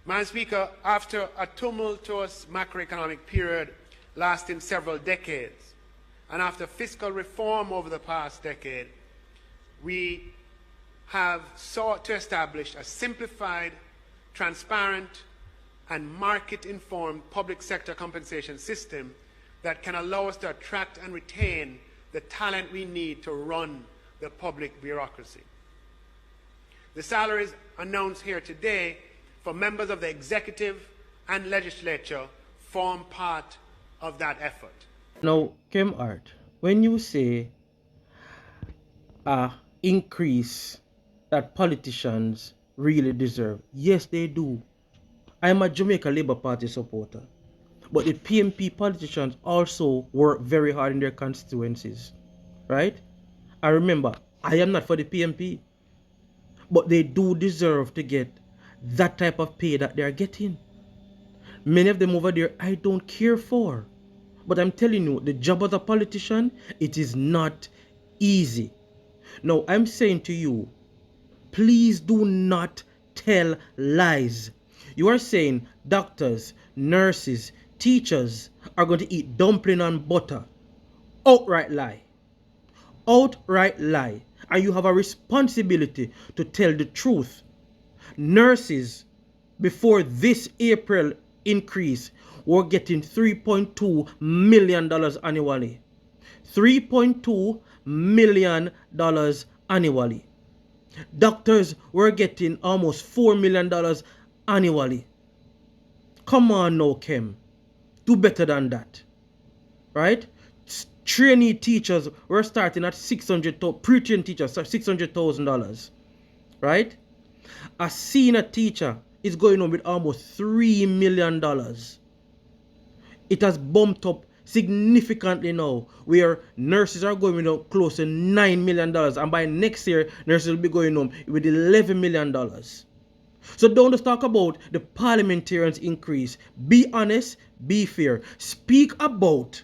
Madam Speaker, after a tumultuous macroeconomic period lasting several decades, and after fiscal reform over the past decade, we have sought to establish a simplified, transparent, and market-informed public sector compensation system that can allow us to attract and retain the talent we need to run the public bureaucracy. The salaries announced here today for members of the executive and legislature form part of that effort. Now, Kim Art, when you say increase that politicians really deserve, yes, they do. I'm a Jamaica Labour Party supporter, but the PMP politicians also work very hard in their constituencies, right? I remember, I am not for the PMP, but they do deserve to get that type of pay that they're getting. Many of them over there, I don't care for. But I'm telling you, the job of a politician, it is not easy. Now, I'm saying to you, please do not tell lies. You are saying doctors, nurses, teachers are going to eat dumpling and butter. Outright lie. Outright lie. And you have a responsibility to tell the truth. Nurses, before this April increase, were getting $3.2 million annually. $3.2 million annually. Doctors were getting almost $4 million annually. Come on now, Kim. Do better than that. Right? Trainee teachers were starting at $600,000, pre-trained teachers, $600,000. Right? A senior teacher is going on with almost $3 million. It has bumped up significantly now, where nurses are going up close to $9 million, and by next year, nurses will be going home with $11 million. So don't just talk about the parliamentarians' increase. Be honest, be fair. Speak about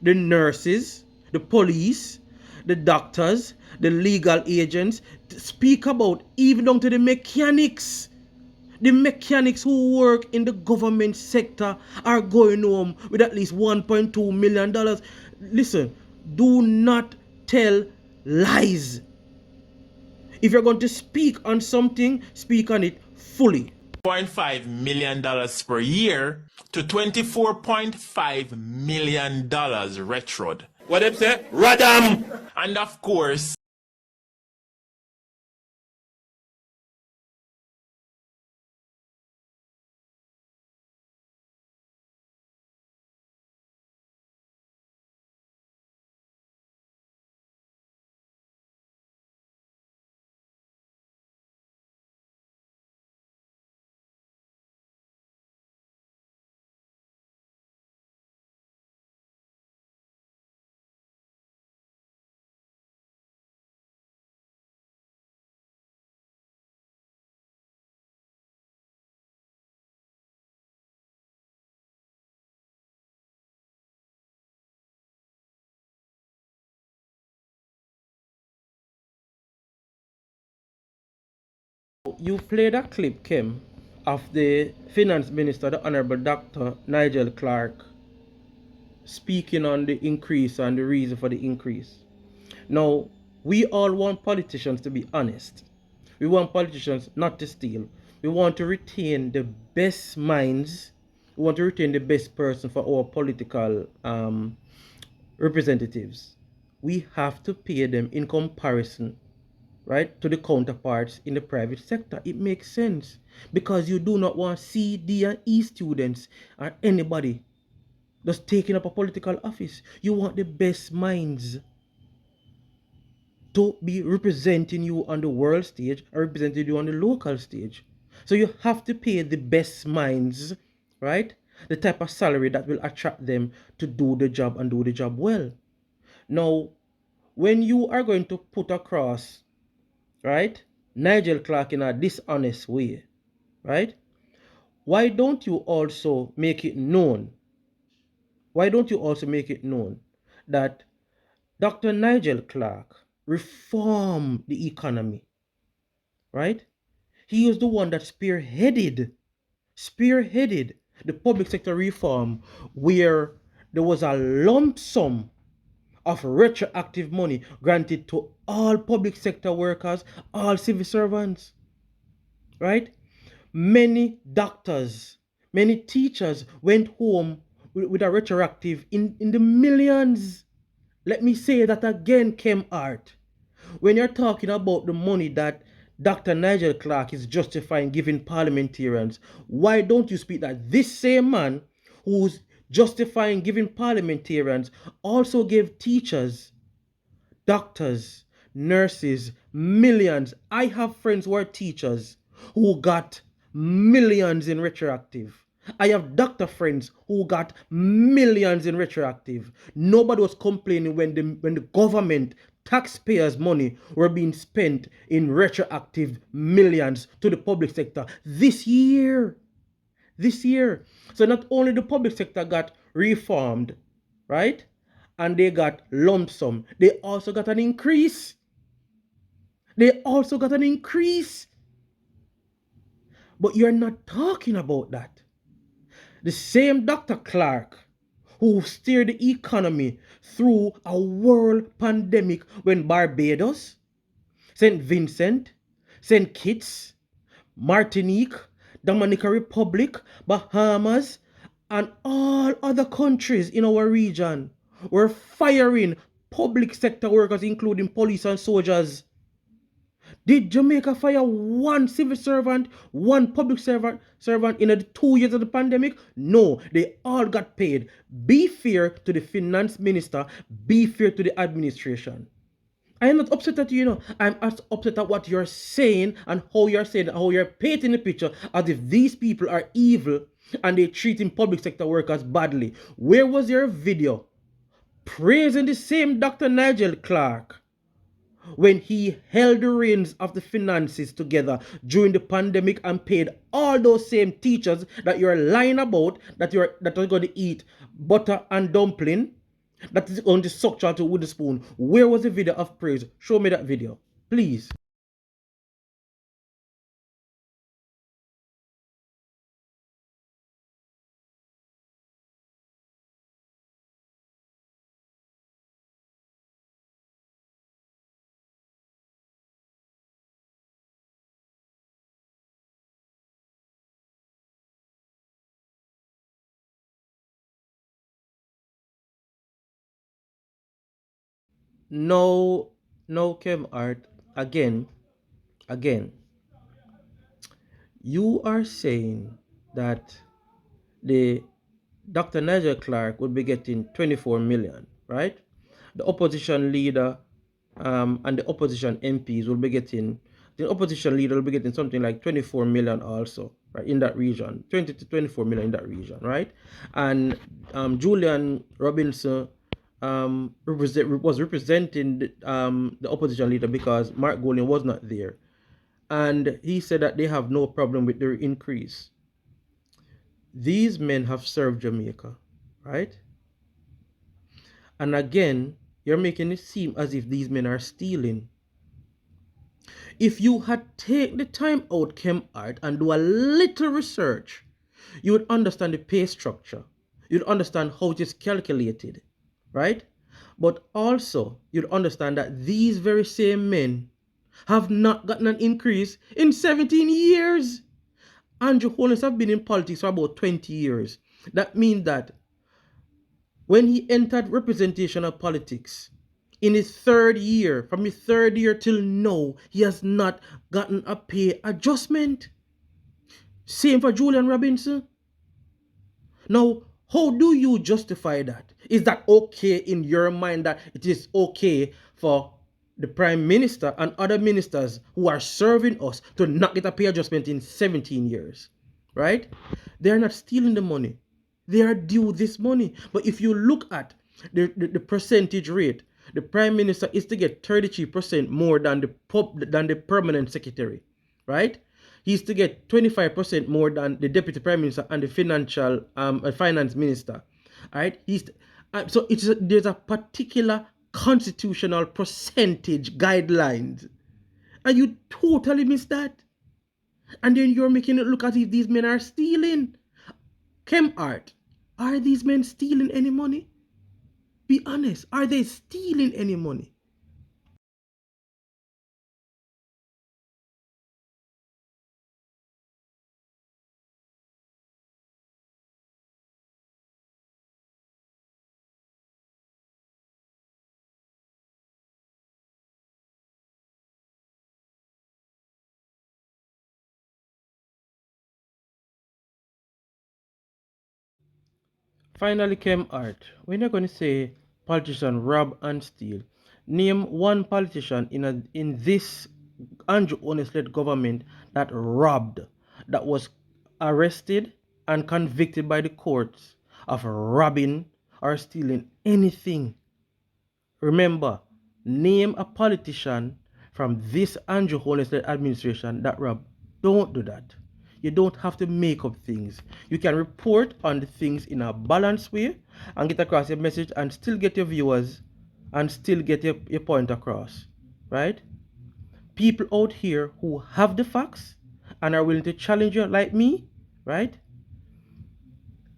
the nurses, the police, the doctors, the legal agents. Speak about even down to the mechanics. The mechanics who work in the government sector are going home with at least $1.2 million. Listen, do not tell lies. If you're going to speak on something, speak on it fully. $0.5 million per year to $24.5 million retroed. What them say? Radam! And of course, You played a clip, Kim, of the finance minister, the Honorable Dr. Nigel Clark, speaking on the increase and the reason for the increase. Now, we all want politicians to be honest. We want politicians not to steal. We want to retain the best minds. We want to retain the best person for our political representatives. We have to pay them in comparison, right, to the counterparts in the private sector. It makes sense because you do not want C, D, and E students or anybody just taking up a political office. You want the best minds to be representing you on the world stage or representing you on the local stage. So you have to pay the best minds, right, the type of salary that will attract them to do the job and do the job well. Now, when you are going to put across, right, Nigel Clark in a dishonest way, right, why don't you also make it known? Why don't you also make it known that Dr. Nigel Clark reformed the economy, right? He was the one that spearheaded spearheaded the public sector reform where there was a lump sum of retroactive money granted to all public sector workers, all civil servants, right? Many doctors, many teachers went home with a retroactive in the millions. Let me say that again, Kem Art. When you're talking about the money that Dr. Nigel Clark is justifying giving parliamentarians, why don't you speak that this same man who's justifying giving parliamentarians also gave teachers, doctors, nurses millions? I have friends who are teachers who got millions in retroactive. I have doctor friends who got millions in retroactive. Nobody was complaining when the government taxpayers' money were being spent in retroactive millions to the public sector this year. This year. So not only the public sector got reformed, right? And they got lump sum, they also got an increase. They also got an increase. But you're not talking about that. The same Dr. Clark who steered the economy through a world pandemic when Barbados, St. Vincent, St. Kitts, Martinique, Dominica Republic, Bahamas, and all other countries in our region were firing public sector workers, including police and soldiers. Did Jamaica fire one civil servant, one public servant in the 2 years of the pandemic? No, they all got paid. Be fair to the finance minister, be fair to the administration. I am not upset at you, I'm upset at what you're saying and how you're saying, how you're painting the picture as if these people are evil and they're treating public sector workers badly. Where was your video praising the same Dr. Nigel Clark when he held the reins of the finances together during the pandemic and paid all those same teachers that you're lying about, that are going to eat butter and dumpling, that is going to suck chocolate with a spoon? Where was the video of praise? Show me that video, please. No, Kem Art, again, you are saying that the Dr. Nigel Clark would be getting 24 million, right? The opposition leader and the opposition MPs will be getting, the opposition leader will be getting something like 24 million also, right, in that region, 20 to 24 million in that region, right? And Julian Robinson was representing the opposition leader because Mark Golding was not there. And he said that they have no problem with their increase. These men have served Jamaica, right? And again, you're making it seem as if these men are stealing. If you had taken the time out, Kem Art, and do a little research, you would understand the pay structure. You'd understand how it is calculated, right? But also, you'd understand that these very same men have not gotten an increase in 17 years. Andrew Holness have been in politics for about 20 years. That means that when he entered representational politics, in his third year, from his third year till now, he has not gotten a pay adjustment. Same for Julian Robinson. Now, how do you justify that? Is that okay in your mind, that it is okay for the Prime Minister and other ministers who are serving us to not get a pay adjustment in 17 years, right? They're not stealing the money. They are due this money. But if you look at the percentage rate, the Prime Minister is to get 33% more than the permanent secretary, right? He's to get 25% more than the Deputy Prime Minister and the Finance Minister, all right? So there's a particular constitutional percentage guidelines, and you totally miss that. And then you're making it look as if these men are stealing. Art, are these men stealing any money? Be honest, are they stealing any money? Finally, Art, when you're going to say politicians rob and steal, name one politician in this Andrew Honest-led government that robbed, that was arrested and convicted by the courts of robbing or stealing anything. Remember, name a politician from this Andrew Honest-led administration that robbed. Don't do that. You don't have to make up things. You can report on the things in a balanced way and get across your message and still get your viewers and still get your point across. Right? People out here who have the facts and are willing to challenge you like me, right?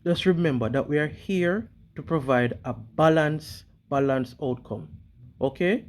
Just remember that we are here to provide a balanced outcome. Okay?